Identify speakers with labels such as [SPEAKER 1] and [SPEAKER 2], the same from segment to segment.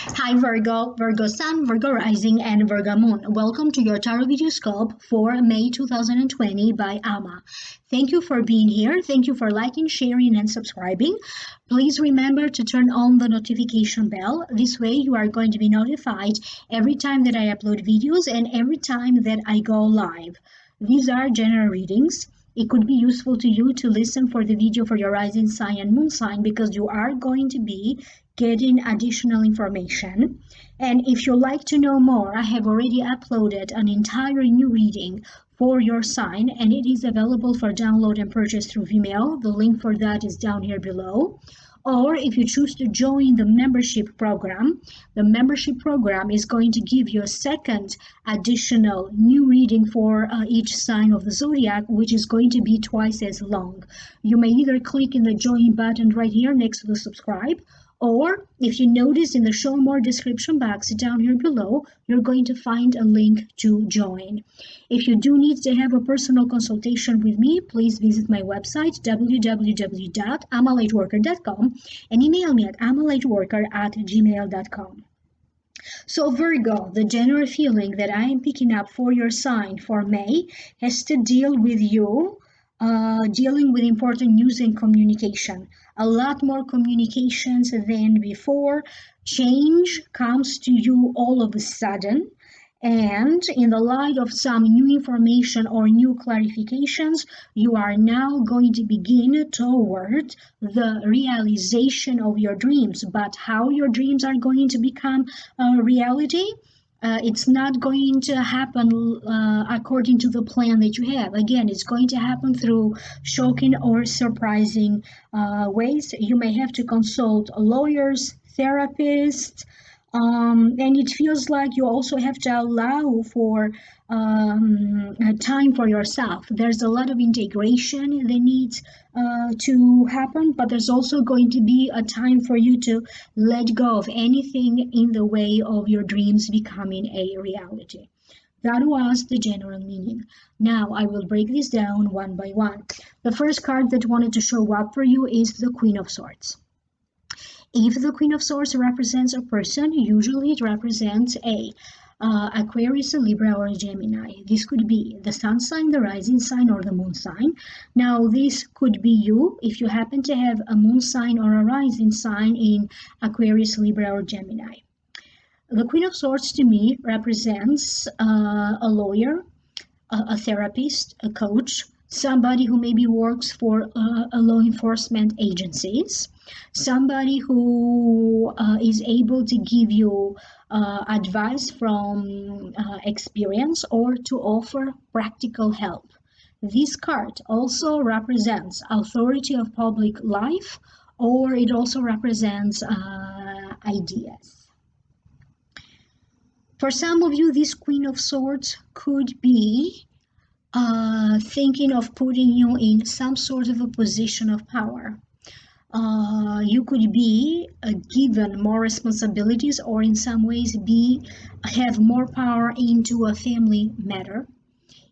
[SPEAKER 1] Hi Virgo, Virgo Sun, Virgo Rising, and Virgo Moon. Welcome to your Tarot Video Scope for May 2020 by Ama. Thank you for being here. Thank you for liking, sharing, and subscribing. Please remember to turn on the notification bell. This way you are going to be notified every time that I upload videos and every time that I go live. These are general readings. It could be useful to you to listen for the video for your rising sign and moon sign because you are going to be getting additional information. And if you'd like to know more, I have already uploaded an entire new reading for your sign and it is available for download and purchase through Vimeo. The link for that is down here below. Or if you choose to join the membership program is going to give you a second additional new reading for each sign of the zodiac, which is going to be twice as long. You may either click in the join button right here next to the subscribe, or if you notice in the show more description box down here below, you're going to find a link to join. If you do need to have a personal consultation with me, please visit my website www.amalightworker.com and email me at amalightworker@gmail.com. So Virgo, the general feeling that I am picking up for your sign for May has to deal with you dealing with important news and communication. A lot more communications than before. Change comes to you all of a sudden. And in the light of some new information or new clarifications, you are now going to begin toward the realization of your dreams. But how your dreams are going to become a reality? It's not going to happen according to the plan that you have. Again, it's going to happen through shocking or surprising ways. You may have to consult lawyers, therapists, and it feels like you also have to allow for time for yourself. There's a lot of integration that needs to happen, but there's also going to be a time for you to let go of anything in the way of your dreams becoming a reality. That was the general meaning. Now I will break this down one by one. The first card that wanted to show up for you is the Queen of Swords. If the Queen of Swords represents a person, usually it represents a Aquarius, a Libra, or a Gemini. This could be the sun sign, the rising sign, or the moon sign. Now, this could be you if you happen to have a moon sign or a rising sign in Aquarius, Libra, or Gemini. The Queen of Swords to me represents a lawyer, a therapist, a coach, somebody who maybe works for a law enforcement agencies, somebody who is able to give you advice from experience or to offer practical help. This card also represents authority of public life, or it also represents ideas. For some of you, this Queen of Swords could be thinking of putting you in some sort of a position of power. You could be given more responsibilities, or in some ways have more power into a family matter,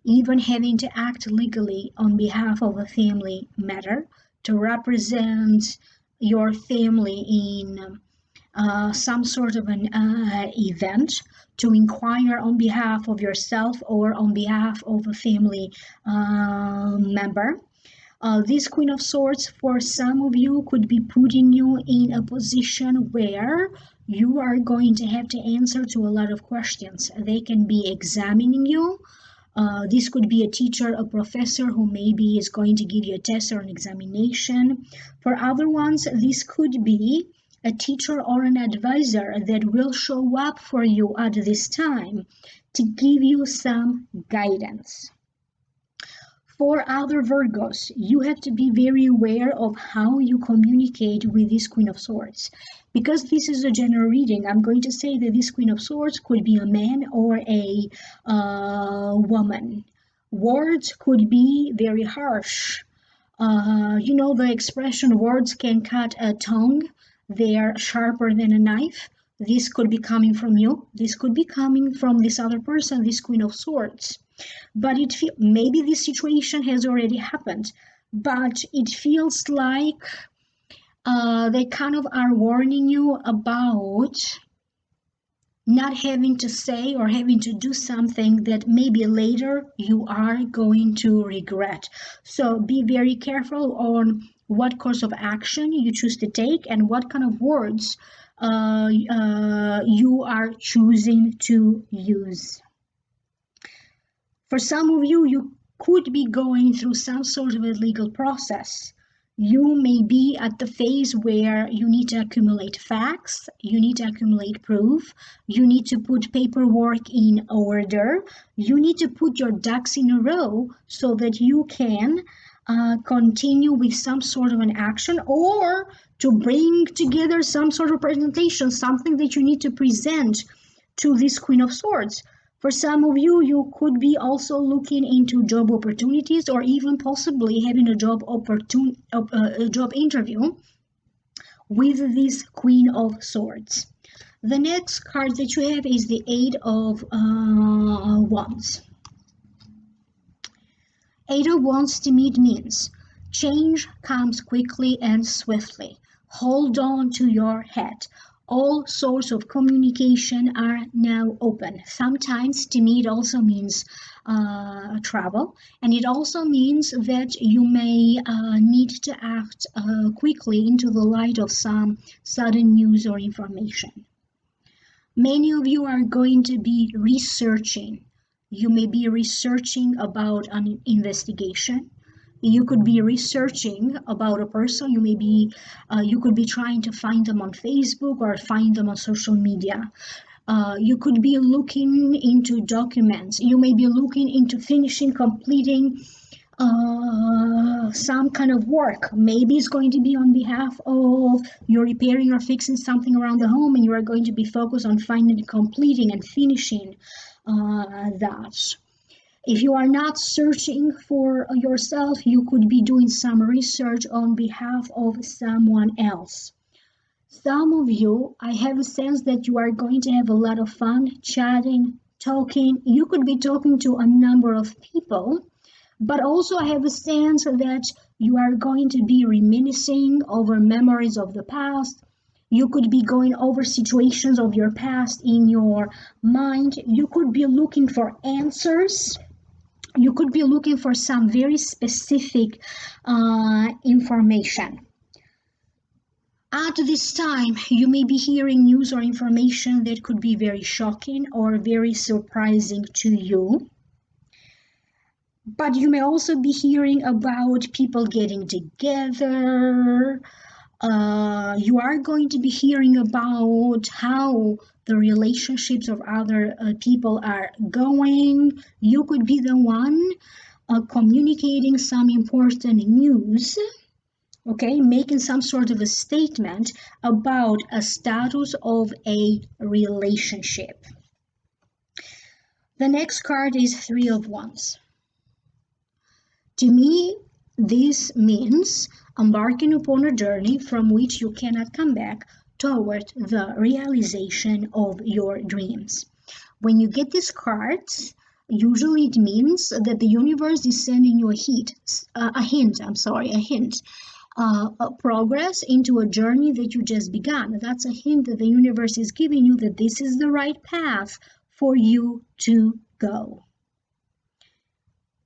[SPEAKER 1] even having to act legally on behalf of a family matter to represent your family in some sort of an event, to inquire on behalf of yourself or on behalf of a family member. This Queen of Swords, for some of you, could be putting you in a position where you are going to have to answer to a lot of questions. They can be examining you. This could be a teacher, a professor who maybe is going to give you a test or an examination. For other ones, this could be a teacher or an advisor that will show up for you at this time to give you some guidance. For other Virgos, you have to be very aware of how you communicate with this Queen of Swords. Because this is a general reading, I'm going to say that this Queen of Swords could be a man or a woman. Words could be very harsh. You know the expression, words can cut a tongue. They are sharper than a knife. This could be coming from you. This could be coming from this other person, this Queen of Swords. But maybe this situation has already happened, but it feels like they kind of are warning you about not having to say or having to do something that maybe later you are going to regret. So be very careful on what course of action you choose to take and what kind of words you are choosing to use. For some of you, you could be going through some sort of a legal process. You may be at the phase where you need to accumulate facts, you need to accumulate proof, you need to put paperwork in order, you need to put your ducks in a row so that you can continue with some sort of an action or to bring together some sort of presentation, something that you need to present to this Queen of Swords. For some of you, you could be also looking into job opportunities or even possibly having a a job interview with this Queen of Swords. The next card that you have is the Eight of Wands. Eight of Wands to me means change comes quickly and swiftly. Hold on to your head. All sorts of communication are now open. Sometimes to me it also means travel, and it also means that you may need to act quickly into the light of some sudden news or information. Many of you are going to be researching. You may be researching about an investigation. You could be researching about a person. You could be trying to find them on Facebook or find them on social media. You could be looking into documents. You may be looking into completing some kind of work. Maybe it's going to be on behalf of you're repairing or fixing something around the home, and you are going to be focused on finding, completing, and finishing that. If you are not searching for yourself, you could be doing some research on behalf of someone else. Some of you, I have a sense that you are going to have a lot of fun chatting, talking. You could be talking to a number of people, but also I have a sense that you are going to be reminiscing over memories of the past. You could be going over situations of your past in your mind. You could be looking for answers. You could be looking for some very specific information. At this time, you may be hearing news or information that could be very shocking or very surprising to you. But you may also be hearing about people getting together. You are going to be hearing about how the relationships of other people are going. You could be the one communicating some important news, okay, making some sort of a statement about a status of a relationship. The next card is Three of Wands. To me, this means embarking upon a journey from which you cannot come back toward the realization of your dreams. When you get these cards, usually it means that the universe is sending you a hint, a progress into a journey that you just began. That's a hint that the universe is giving you that this is the right path for you to go.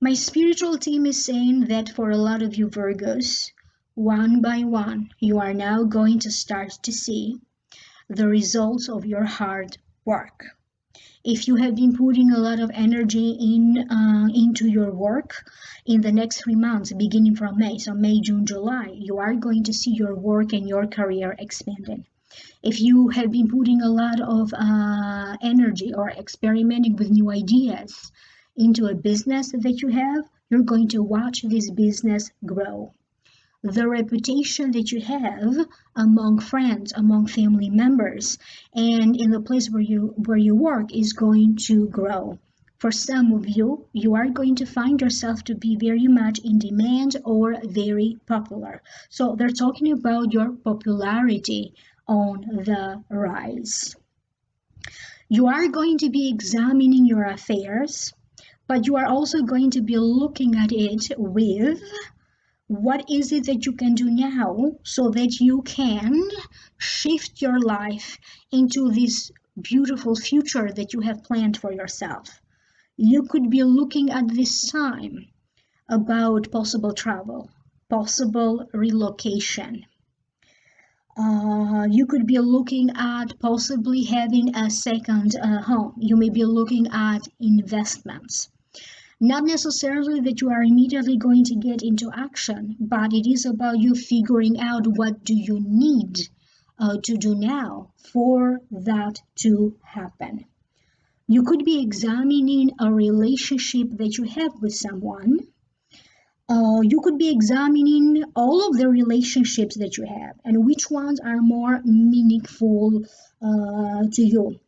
[SPEAKER 1] My spiritual team is saying that for a lot of you Virgos, one by one, you are now going to start to see the results of your hard work. If you have been putting a lot of energy into your work, in the next 3 months, beginning from May, so May, June, July, you are going to see your work and your career expanding. If you have been putting a lot of energy or experimenting with new ideas into a business that you have, you're going to watch this business grow. The reputation that you have among friends, among family members, and in the place where you work is going to grow. For some of you, you are going to find yourself to be very much in demand or very popular. So they're talking about your popularity on the rise. You are going to be examining your affairs, but you are also going to be looking at it with What is it that you can do now so that you can shift your life into this beautiful future that you have planned for yourself? You could be looking at this time about possible travel, possible relocation. You could be looking at possibly having a second home. You may be looking at investments. Not necessarily that you are immediately going to get into action, but it is about you figuring out what do you need to do now for that to happen. You could be examining a relationship that you have with someone. You could be examining all of the relationships that you have and which ones are more meaningful to you.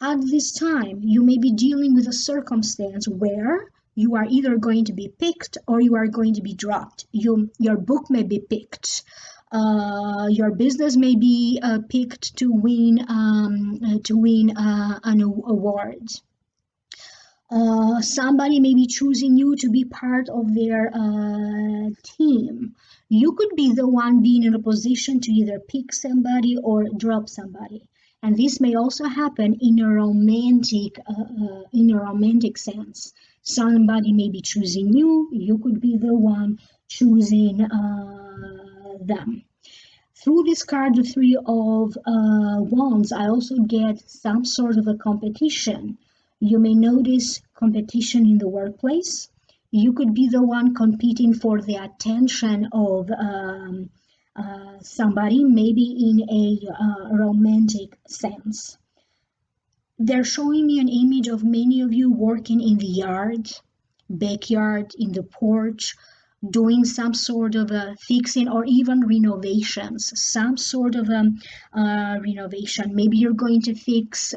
[SPEAKER 1] At this time, you may be dealing with a circumstance where you are either going to be picked or you are going to be dropped. Your book may be picked. Your business may be picked to win an award. Somebody may be choosing you to be part of their team. You could be the one being in a position to either pick somebody or drop somebody. And this may also happen in a romantic sense. Somebody may be choosing you. You could be the one choosing them. Through this card, the Three of Wands, I also get some sort of a competition. You may notice competition in the workplace. You could be the one competing for the attention of somebody, maybe in a romantic sense. They're showing me an image of many of you working in the yard, backyard, in the porch, doing some sort of a fixing or even renovations, some sort of a renovation. Maybe you're going to fix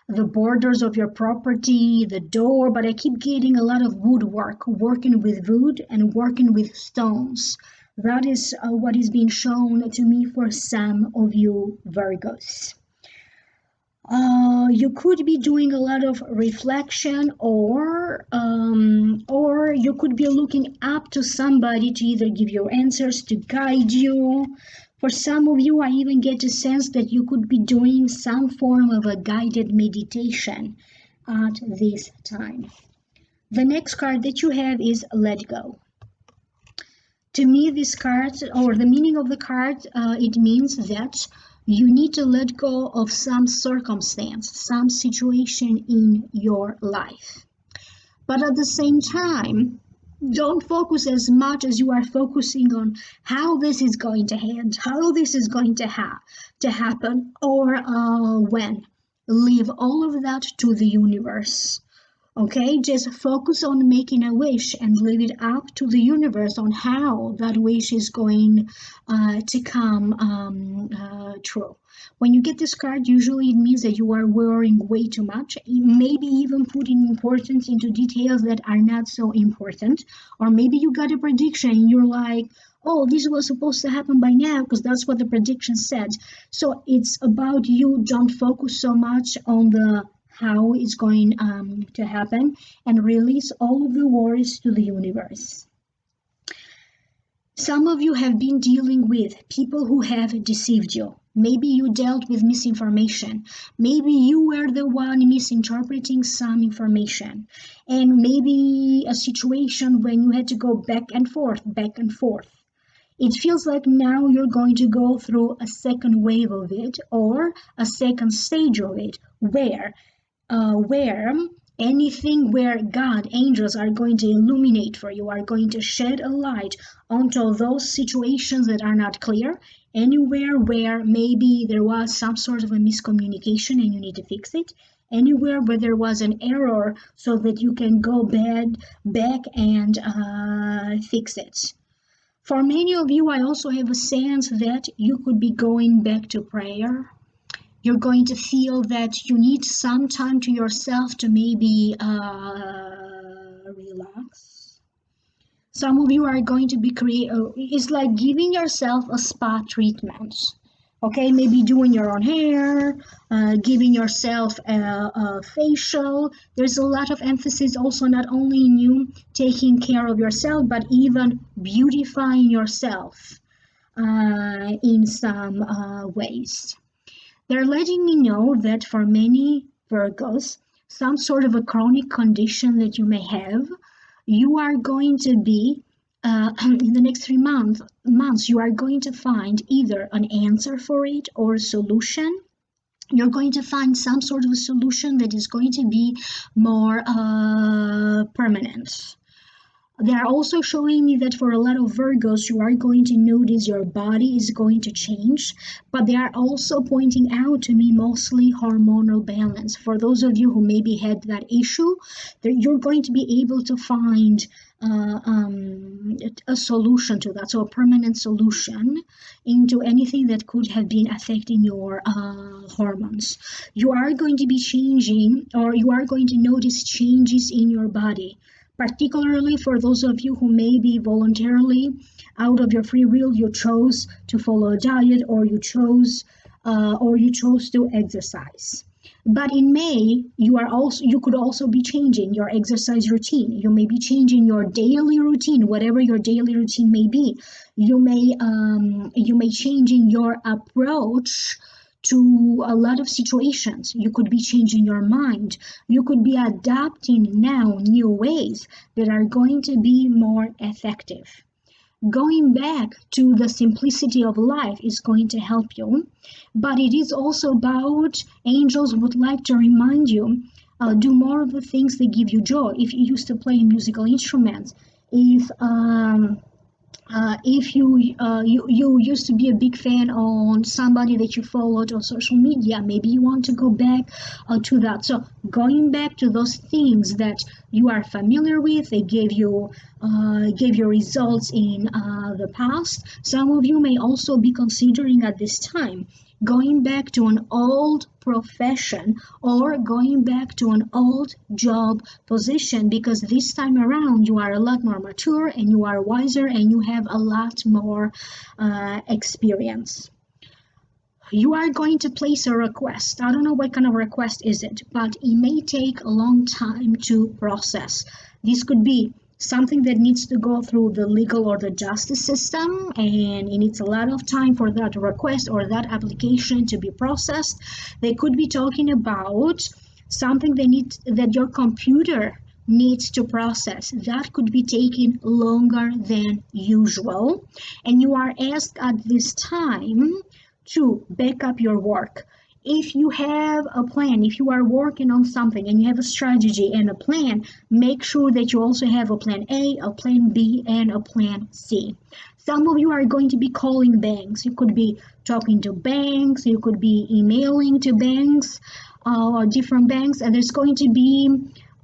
[SPEAKER 1] the borders of your property, the door, but I keep getting a lot of woodwork, working with wood and working with stones. That is what is being shown to me for some of you Virgos. You could be doing a lot of reflection, or you could be looking up to somebody to either give you answers, to guide you. For some of you, I even get a sense that you could be doing some form of a guided meditation at this time. The next card that you have is Let Go. To me, this card, or the meaning of the card, it means that you need to let go of some circumstance, some situation in your life. But at the same time, don't focus as much as you are focusing on how this is going to end, how this is going to happen, or when. Leave all of that to the universe. Okay, just focus on making a wish and leave it up to the universe on how that wish is going to come true. When you get this card, usually it means that you are worrying way too much, maybe even putting importance into details that are not so important. Or maybe you got a prediction and you're like, oh, this was supposed to happen by now because that's what the prediction said. So it's about you. Don't focus so much on the how it's going to happen, and release all of the worries to the universe. Some of you have been dealing with people who have deceived you. Maybe you dealt with misinformation. Maybe you were the one misinterpreting some information. And maybe a situation when you had to go back and forth, back and forth. It feels like now you're going to go through a second wave of it, or a second stage of it, where anything where God, angels are going to illuminate for you, are going to shed a light onto those situations that are not clear, anywhere where maybe there was some sort of a miscommunication and you need to fix it, anywhere where there was an error so that you can go back and fix it. For many of you, I also have a sense that you could be going back to prayer. You're going to feel that you need some time to yourself to maybe relax. Some of you are going to be it's like giving yourself a spa treatment. Okay, maybe doing your own hair, giving yourself a facial. There's a lot of emphasis also not only in you taking care of yourself, but even beautifying yourself in some ways. They're letting me know that for many Virgos, some sort of a chronic condition that you may have, you are going to be in the next 3 months, you are going to find either an answer for it or a solution. You're going to find some sort of a solution that is going to be more permanent. They are also showing me that for a lot of Virgos, you are going to notice your body is going to change, but they are also pointing out to me mostly hormonal balance. For those of you who maybe had that issue, that you're going to be able to find a solution to that, so a permanent solution into anything that could have been affecting your hormones. You are going to be changing, or you are going to notice changes in your body, particularly for those of you who maybe voluntarily, out of your free will, you chose to follow a diet, or you chose to exercise. But in May, you could also be changing your exercise routine. You may be changing your daily routine, whatever your daily routine may be. You may changing your approach to a lot of situations. You could be changing your mind. You could be adapting now new ways that are going to be more effective. Going back to the simplicity of life is going to help you, but it is also about angels would like to remind you, do more of the things that give you joy. If you used to play musical instruments, if you used to be a big fan on somebody that you followed on social media, maybe you want to go back to that. So going back to those things that you are familiar with, they gave you results in the past. Some of you may also be considering at this time going back to an old profession or going back to an old job position, because this time around you are a lot more mature and you are wiser and you have a lot more experience. You are going to place a request. I don't know what kind of request is it, but it may take a long time to process. This could be something that needs to go through the legal or the justice system, and it needs a lot of time for that request or that application to be processed. They could be talking about something that your computer needs to process. That could be taking longer than usual, and you are asked at this time to back up your work. If you have a plan, if you are working on something and you have a strategy and a plan, make sure that you also have a plan A, a plan B, and a plan C. Some of you are going to be calling banks. You could be talking to banks, you could be emailing to banks, different banks, and there's going to be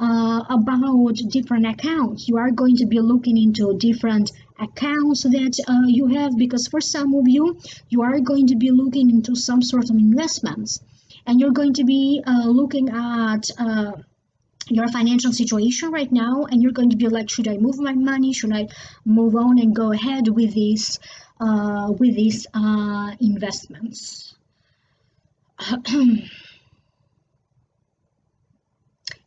[SPEAKER 1] about different accounts. You are going to be looking into different accounts that you have, because for some of you, you are going to be looking into some sort of investments, and you're going to be looking at your financial situation right now, and you're going to be like, should I move my money? Should I move on and go ahead with these investments?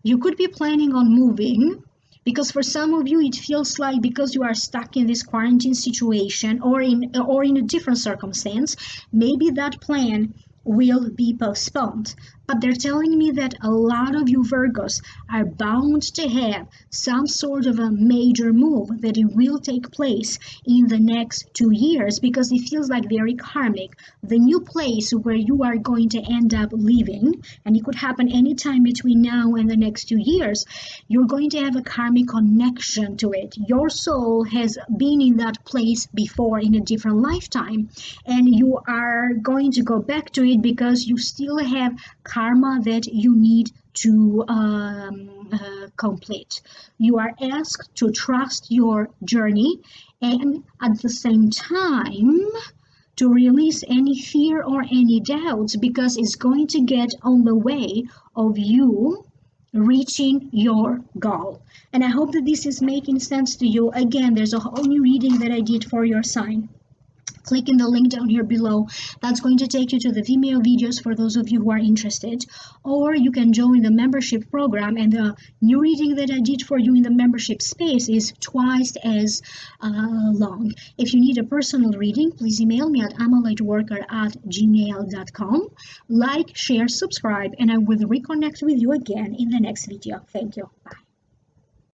[SPEAKER 1] You could be planning on moving, because for some of you it feels like, because you are stuck in this quarantine situation or in a different circumstance, maybe that plan will be postponed. But they're telling me that a lot of you Virgos are bound to have some sort of a major move, that it will take place in the next 2 years, because it feels like very karmic. The new place where you are going to end up living, and it could happen anytime between now and the next 2 years, you're going to have a karmic connection to it. Your soul has been in that place before in a different lifetime, and you are going to go back to it because you still have karma that you need to complete. You are asked to trust your journey, and at the same time to release any fear or any doubts, because it's going to get on the way of you reaching your goal. And I hope that this is making sense to you. Again, there's a whole new reading that I did for your sign. clicking the link down here below. That's going to take you to the Vimeo videos for those of you who are interested, or you can join the membership program, and the new reading that I did for you in the membership space is twice as long. If you need a personal reading, please email me at amalightworker@gmail.com. Like, share, subscribe, and I will reconnect with you again in the next video. Thank you. Bye.